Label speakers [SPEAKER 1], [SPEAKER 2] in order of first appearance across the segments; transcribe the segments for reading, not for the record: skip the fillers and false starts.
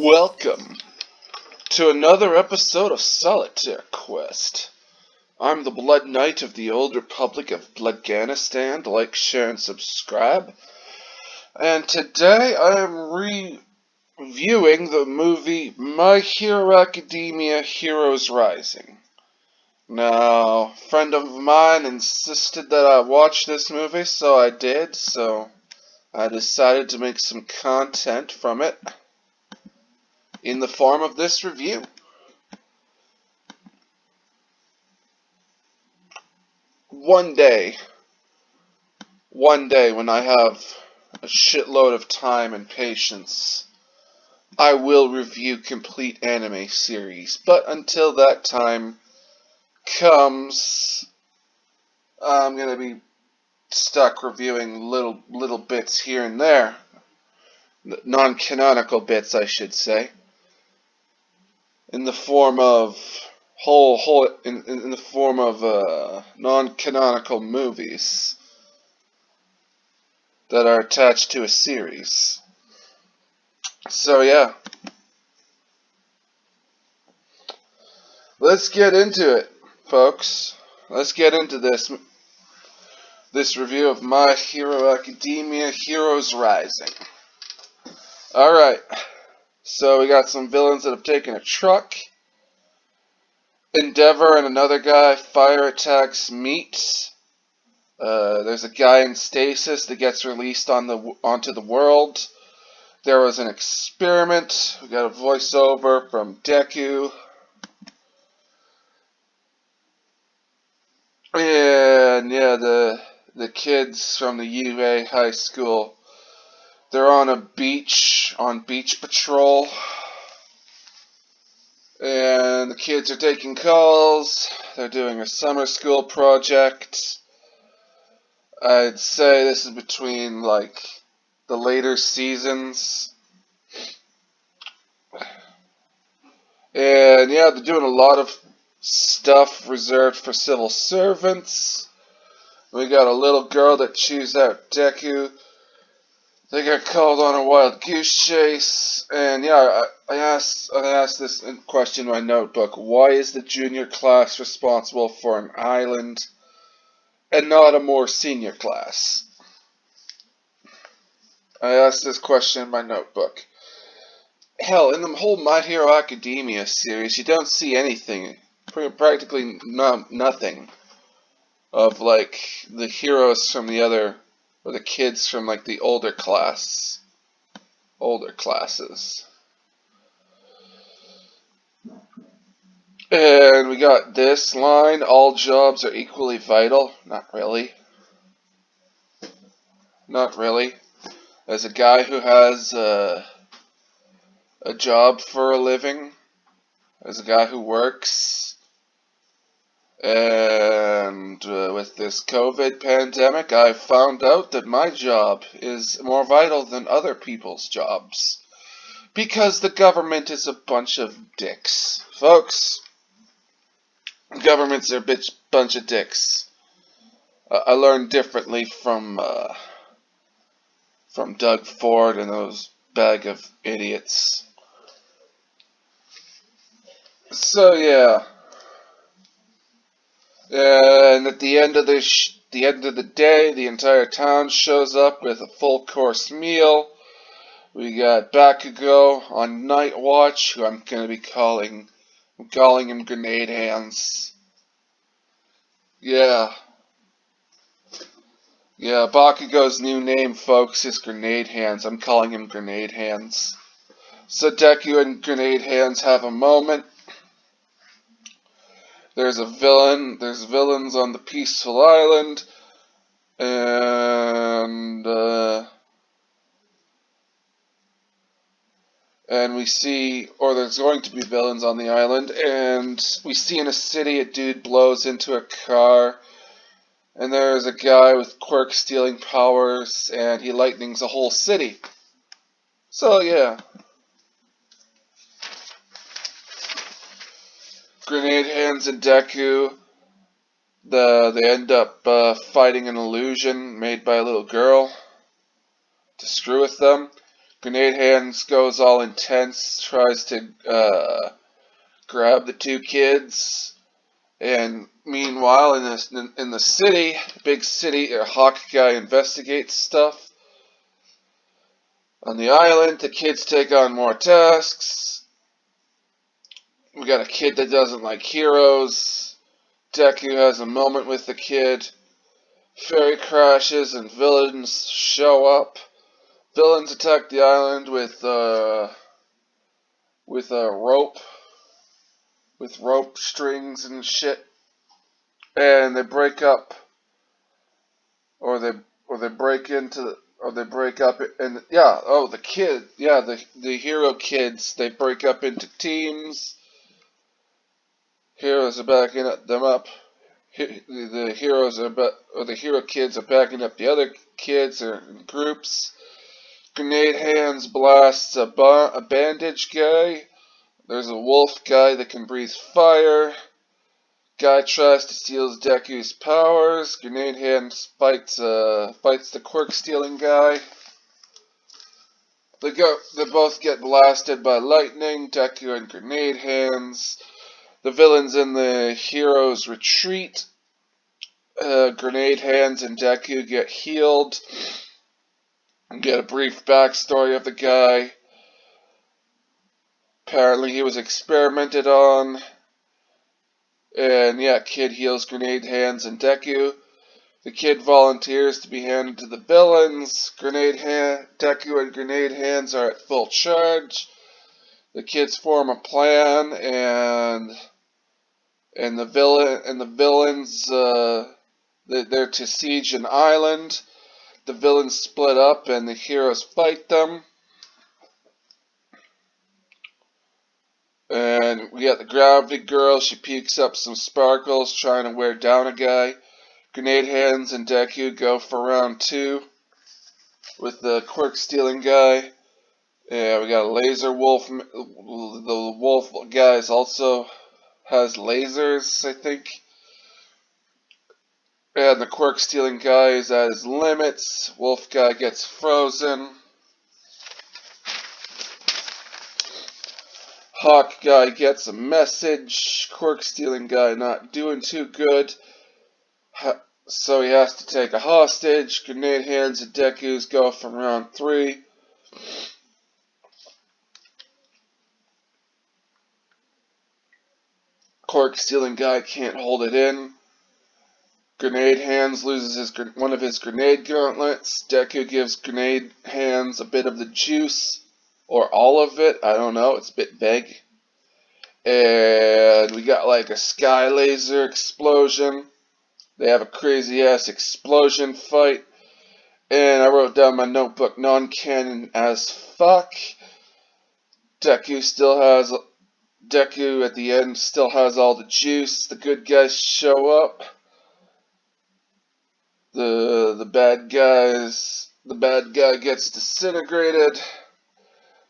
[SPEAKER 1] Welcome to another episode of Solitaire Quest. I'm the Blood Knight of the Old Republic of Bloodganistan. Like, share, and subscribe. And today I am reviewing the movie My Hero Academia Heroes Rising. Now, a friend of mine insisted that I watch this movie, so I did, so I decided to make some content from it in the form of this review. One day when I have a shitload of time and patience, I will review complete anime series. But until that time comes, I'm gonna be stuck reviewing little bits here and there. Non-canonical bits, I should say. In the form of in the form of non-canonical movies that are attached to a series. So yeah, let's get into it, folks. Let's get into this review of My Hero Academia Heroes Rising. Alright, so we got some villains that have taken a truck. Endeavor and another guy, fire attacks meet. There's a guy in stasis that gets released onto the world. There was an experiment. We got a voiceover from Deku. And yeah, the kids from the UA high school, they're on beach patrol. And the kids are taking calls. They're doing a summer school project. I'd say this is between like the later seasons. And yeah, they're doing a lot of stuff reserved for civil servants. We got a little girl that chews out Deku. They got called on a wild goose chase. And yeah, I asked this question in my notebook. Why is the junior class responsible for an island and not a more senior class? I asked this question in my notebook. Hell, in the whole My Hero Academia series, you don't see anything, practically nothing, of like the heroes from the other, or the kids from like the older classes. And we got this line, all jobs are equally vital. Not really. Not really. As a guy who has a job for a living, as a guy who works, and with this COVID pandemic, I found out that my job is more vital than other people's jobs. Because the government is a bunch of dicks. Folks, governments are a bunch of dicks. I learned differently from Doug Ford and those bag of idiots. So yeah, and at the end of the day, the entire town shows up with a full course meal. We got Bakugo on night watch, who I'm gonna be calling him Grenade Hands. Yeah, Bakugo's new name, folks, is Grenade Hands. I'm calling him Grenade Hands. So Deku and Grenade Hands have a moment. There's villains on the peaceful island, and we see, or there's going to be villains on the island, and we see in a city a dude blows into a car, and there's a guy with quirk stealing powers, and he lightnings a whole city. So yeah. Grenade Hands and Deku, they end up fighting an illusion made by a little girl to screw with them. Grenade Hands goes all intense, tries to grab the two kids, and meanwhile in the city, big city, Hawkeye investigates stuff. On the island, the kids take on more tasks. We got a kid that doesn't like heroes. Deku has a moment with the kid. Ferry crashes and villains show up. Villains attack the island with rope strings and shit, and they break up, or they break up, and the hero kids, they break up into teams. Heroes are backing them up. The hero kids are backing up the other kids or in groups. Grenade Hands blasts a bandage guy. There's a wolf guy that can breathe fire. Guy tries to steal Deku's powers. Grenade Hands fights the quirk stealing guy. They both get blasted by lightning. Deku and Grenade Hands. The villains in the heroes retreat. Grenade Hands and Deku get healed. And get a brief backstory of the guy. Apparently he was experimented on. And yeah, kid heals Grenade Hands and Deku. The kid volunteers to be handed to the villains. Deku and Grenade Hands are at full charge. The kids form a plan, and the villains they're to siege an island. The villains split up, and the heroes fight them. And we got the Gravity Girl. She pukes up some sparkles, trying to wear down a guy. Grenade Hands and Deku go for round 2 with the quirk stealing guy. Yeah, we got a laser wolf. The wolf guy also has lasers, I think. And the quirk stealing guy is at his limits. Wolf guy gets frozen. Hawk guy gets a message. Quirk stealing guy not doing too good. So he has to take a hostage. Grenade Hands and Deku's go from round 3. Quirk stealing guy can't hold it in. Grenade Hands loses one of his grenade gauntlets. Deku gives Grenade Hands a bit of the juice. Or all of it. I don't know. It's a bit vague. And we got like a sky laser explosion. They have a crazy ass explosion fight. And I wrote down my notebook, non-canon as fuck. Deku at the end still has all the juice. The good guys show up. The bad guy gets disintegrated.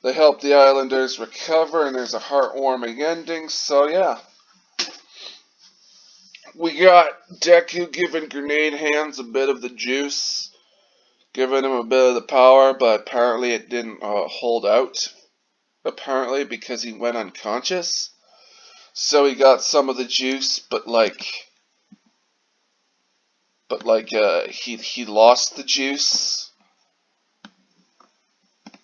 [SPEAKER 1] They help the islanders recover, and there's a heartwarming ending. So yeah. We got Deku giving Grenade Hands a bit of the juice, giving him a bit of the power, but apparently it didn't hold out, apparently, because he went unconscious. So he got some of the juice, but he lost the juice.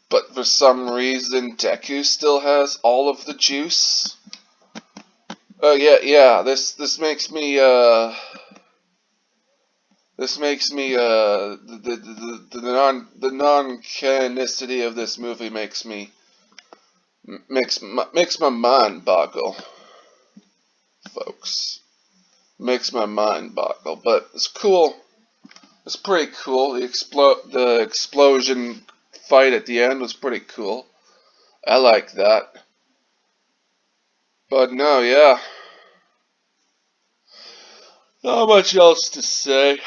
[SPEAKER 1] But for some reason, Deku still has all of the juice. Yeah. This makes me the non-canonicity of this movie makes my mind boggle, folks. Makes my mind boggle, but it's cool. It's pretty cool. The explosion fight at the end was pretty cool. I like that. But no, yeah. Not much else to say.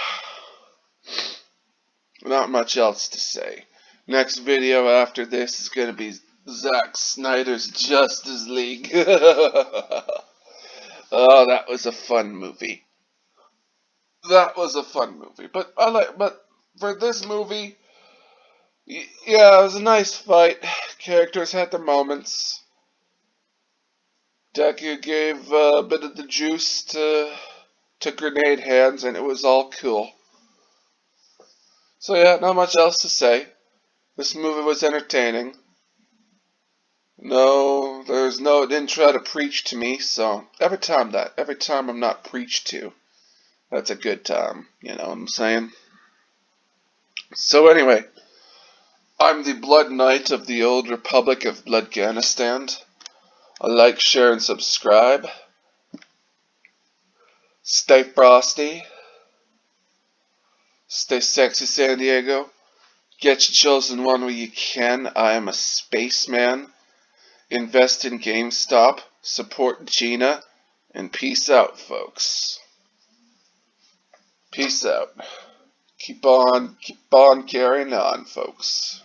[SPEAKER 1] Not much else to say. Next video after this is gonna be Zack Snyder's Justice League. Oh, that was a fun movie. But for this movie, Yeah, it was a nice fight. Characters had their moments. Deku gave a bit of the juice to Grenade Hands, and it was all cool. So yeah, not much else to say. This movie was entertaining. No, it didn't try to preach to me, so every time I'm not preached to, that's a good time, you know what I'm saying? So anyway, I'm the Blood Knight of the Old Republic of Bloodganistan. Like, share, and subscribe. Stay frosty. Stay sexy, San Diego. Get your chosen one where you can. I am a spaceman. Invest in GameStop. Support Gina. And peace out, folks. Peace out. Keep on carrying on, folks.